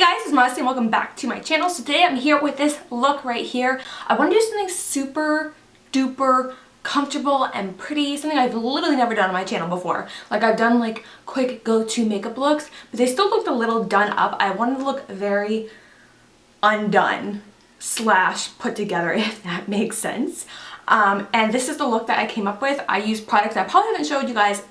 Guys, it's Modesty and welcome back to my channel. So today I'm here with this look right here. I want to do something super duper comfortable and pretty, something I've literally never done on my channel before. Like I've done like quick go-to makeup looks, but they still looked a little done up. I wanted to look very undone slash put together, if that makes sense. And this is the look that I came up with. I use products that I probably haven't showed you guys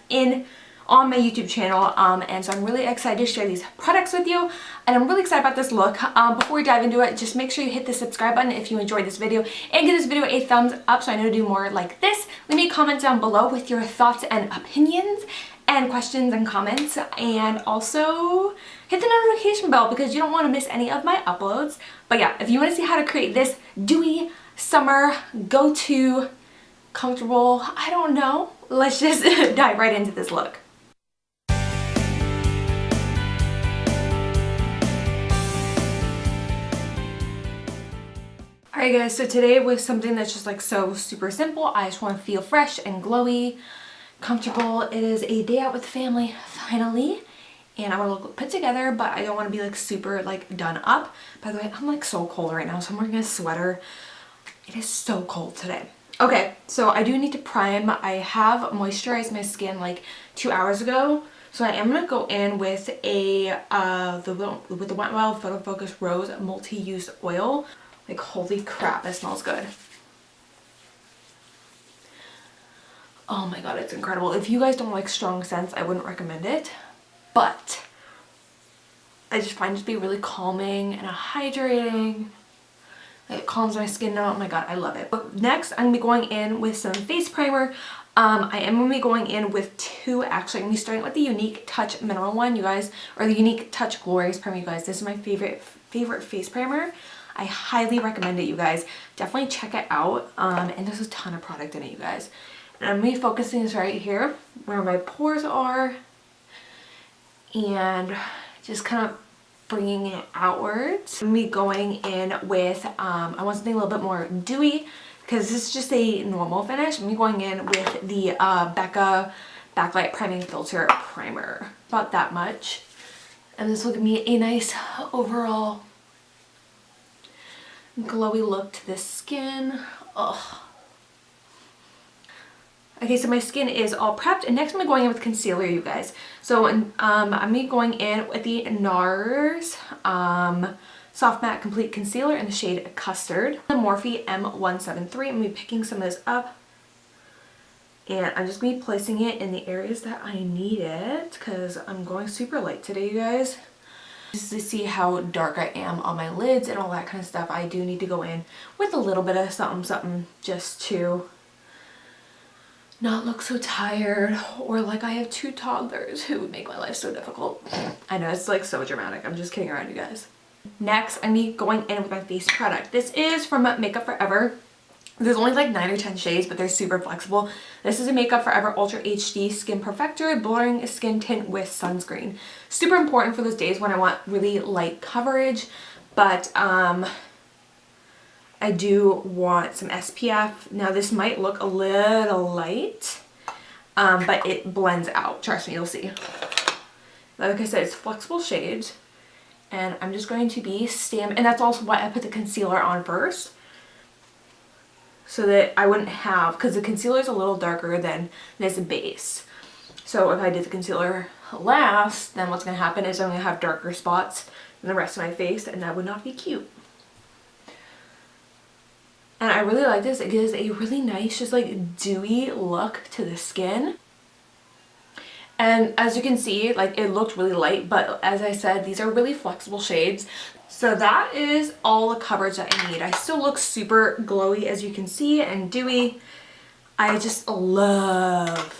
on my YouTube channel, and so I'm really excited to share these products with you, and I'm really excited about this look. Before we dive into it, just make sure you hit the subscribe button if you enjoyed this video, and give this video a thumbs up so I know to do more like this. Leave me a comment down below with your thoughts and opinions and questions and comments, and also hit the notification bell because you don't want to miss any of my uploads. But yeah, if you want to see how to create this dewy summer go-to comfortable, I don't know, let's just dive right into this look. Alright guys, so today was something that's just like so super simple. I just want to feel fresh and glowy, comfortable. It is a day out with family finally, and I want to look put together, but I don't want to be like super like done up. By the way, I'm like so cold right now, so I'm wearing a sweater. It is so cold today. Okay, so I do need to prime. I have moisturized my skin like 2 hours ago, so I am gonna go in with a the Wet n Wild Photo Focus Rose multi-use oil. Like holy crap, it smells good. Oh my god, it's incredible. If you guys don't like strong scents, I wouldn't recommend it, but I just find it to be really calming and hydrating. It calms my skin down. Oh my god, I love it. But next, I'm gonna be going in with some face primer. I am gonna be going in with two, actually. I'm gonna be starting with the Younique Touch Mineral one, you guys, or the Younique Touch Glorious Primer, you guys. This is my favorite face primer. I highly recommend it, you guys. Definitely check it out. And there's a ton of product in it, you guys. And I'm gonna be focusing this right here, where my pores are, and just kind of bringing it outwards. I'm gonna be going in with, I want something a little bit more dewy, because this is just a normal finish. I'm gonna be going in with the Becca Backlight Priming Filter Primer. About that much. And this will give me a nice overall glowy look to the skin. Ugh. Okay, so my skin is all prepped, and next I'm going in with concealer, you guys. So I'm gonna be going in with the NARS Soft Matte Complete Concealer in the shade Custard. The Morphe M173. I'm gonna be picking some of this up, and I'm just gonna be placing it in the areas that I need it, because I'm going super light today, you guys. Just to see how dark I am on my lids and all that kind of stuff, I do need to go in with a little bit of something just to not look so tired, or like I have two toddlers who would make my life so difficult. I know, it's like so dramatic. I'm just kidding around, you guys. Next, I'm going in with my face product. This is from Makeup Forever. There's only like 9 or 10 shades, but they're super flexible. This is a Makeup Forever Ultra HD Skin Perfector Blurring Skin Tint with Sunscreen. Super important for those days when I want really light coverage, but I do want some SPF. Now this might look a little light, but it blends out. Trust me, you'll see. Like I said, it's flexible shades, and I'm just going to be and that's also why I put the concealer on first, so that I wouldn't have, because the concealer is a little darker than this base. So if I did the concealer last, then what's going to happen is I'm going to have darker spots than the rest of my face, and that would not be cute. And I really like this. It gives a really nice, just like dewy look to the skin. And as you can see, like it looked really light, but as I said, these are really flexible shades. So that is all the coverage that I need. I still look super glowy, as you can see, and dewy. I just love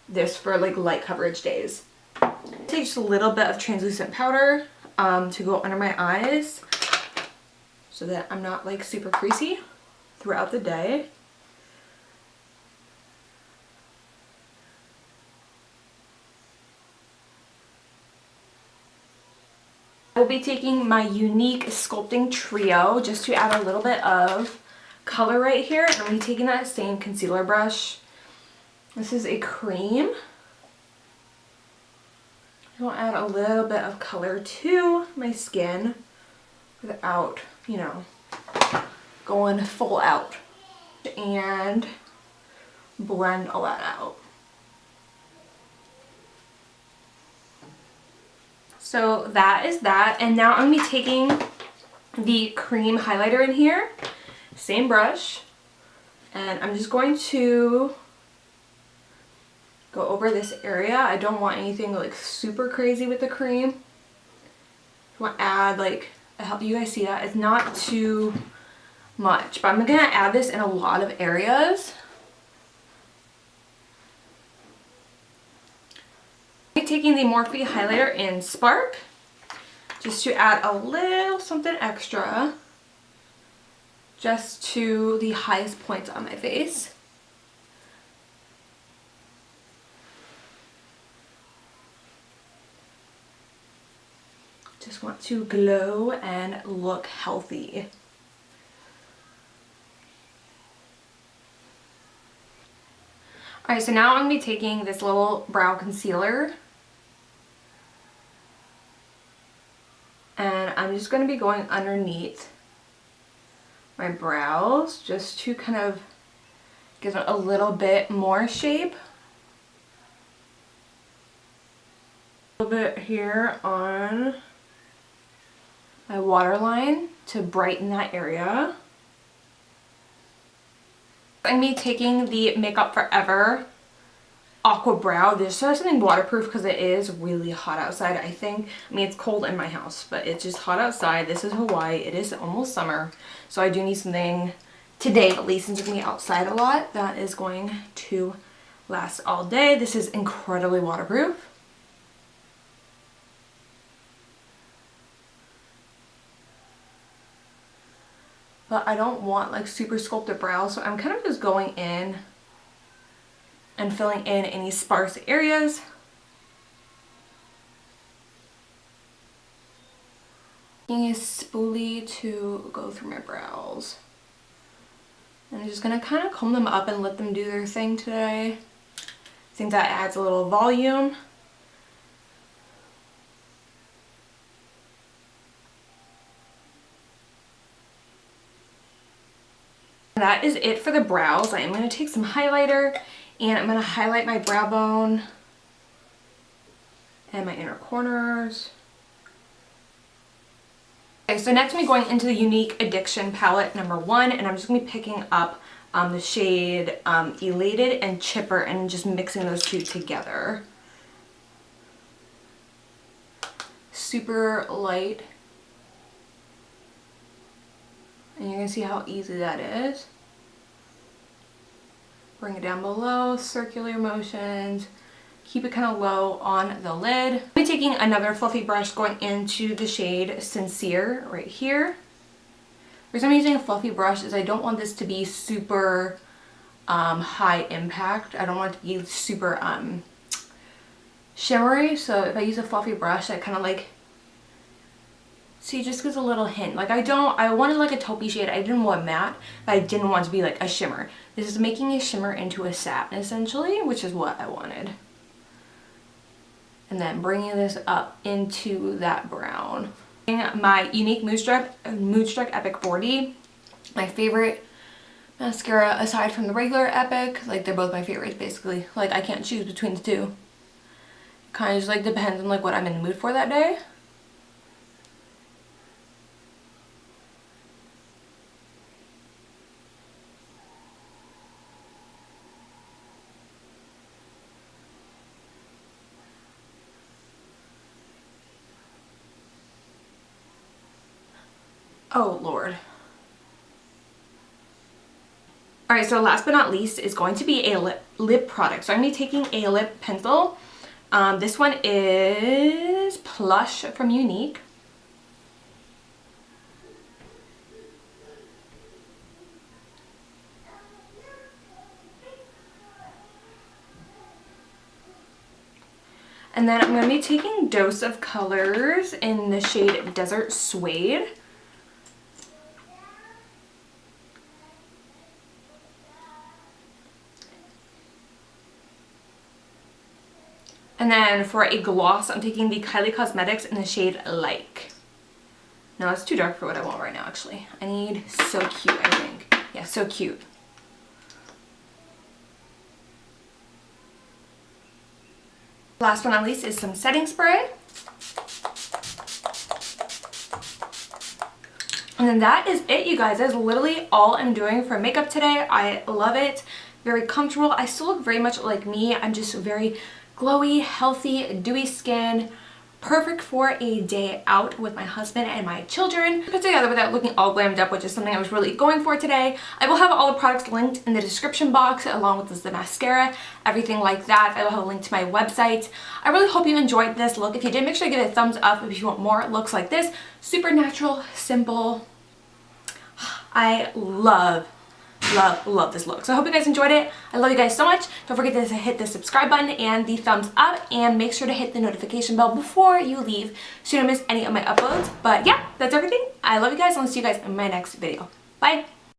this for like light coverage days. Take just a little bit of translucent powder to go under my eyes, so that I'm not like super creasy throughout the day. I will be taking my Younique Sculpting Trio just to add a little bit of color right here, and I'm going to be taking that same concealer brush. This is a cream. I want to add a little bit of color to my skin without, you know, going full out, and blend all that out. So that is that, and now I'm going to be taking the cream highlighter in here, same brush, and I'm just going to go over this area. I don't want anything like super crazy with the cream. I want to add like, I hope you guys see that, it's not too much, but I'm going to add this in a lot of areas. I'm taking the Morphe highlighter in Spark just to add a little something extra just to the highest points on my face. Just want to glow and look healthy. Alright, so now I'm going to be taking this little brow concealer, and I'm just going to be going underneath my brows just to kind of give it a little bit more shape. A little bit here on my waterline to brighten that area. I'm going to be taking the Makeup Forever Aqua Brow. This is something waterproof because it is really hot outside, I think. I mean, it's cold in my house, but it's just hot outside. This is Hawaii. It is almost summer, so I do need something today, at least, since it's going to be outside a lot, that is going to last all day. This is incredibly waterproof. But I don't want like super sculpted brows, so I'm kind of just going in and filling in any sparse areas. Using a spoolie to go through my brows. And I'm just going to kind of comb them up and let them do their thing today. I think that adds a little volume. That is it for the brows. I am going to take some highlighter and I'm going to highlight my brow bone and my inner corners. Okay, so next I'm going into the Younique Addiction palette #1, and I'm just going to be picking up the shade Elated and Chipper and just mixing those two together. Super light. And you're going to see how easy that is. Bring it down below, circular motions. Keep it kind of low on the lid. I'm taking another fluffy brush going into the shade Sincere right here. The reason I'm using a fluffy brush is I don't want this to be super high impact. I don't want it to be super shimmery. So if I use a fluffy brush, I kind of like, see, just gives a little hint. Like I wanted like a taupey shade. I didn't want matte, but I didn't want to be like a shimmer. This is making a shimmer into a satin essentially, which is what I wanted. And then bringing this up into that brown. My Younique Moodstruck Epic 40, my favorite mascara aside from the regular Epic. Like they're both my favorites basically. Like I can't choose between the two. Kind of just like depends on like what I'm in the mood for that day. Oh Lord. Alright, so last but not least is going to be a lip product. So I'm going to be taking a lip pencil. This one is Plush from Younique. And then I'm going to be taking Dose of Colors in the shade Desert Suede. And And then for a gloss, I'm taking the Kylie Cosmetics in the shade Like. No, it's too dark for what I want right now, actually. I need So Cute, I think. Yeah, So Cute. Last but not least is some setting spray. And then that is it, you guys. That is literally all I'm doing for makeup today. I love it. Very comfortable. I still look very much like me. I'm just very glowy, healthy, dewy skin. Perfect for a day out with my husband and my children. Put together without looking all glammed up, which is something I was really going for today. I will have all the products linked in the description box, along with the mascara, everything like that. I will have a link to my website. I really hope you enjoyed this look. If you did, make sure to give it a thumbs up if you want more looks like this. Super natural, simple. I love this look. So I hope you guys enjoyed it. I love you guys so much. Don't forget to hit the subscribe button and the thumbs up, and make sure to hit the notification bell before you leave so you don't miss any of my uploads. But yeah, that's everything. I love you guys, and I'll see you guys in my next video. Bye.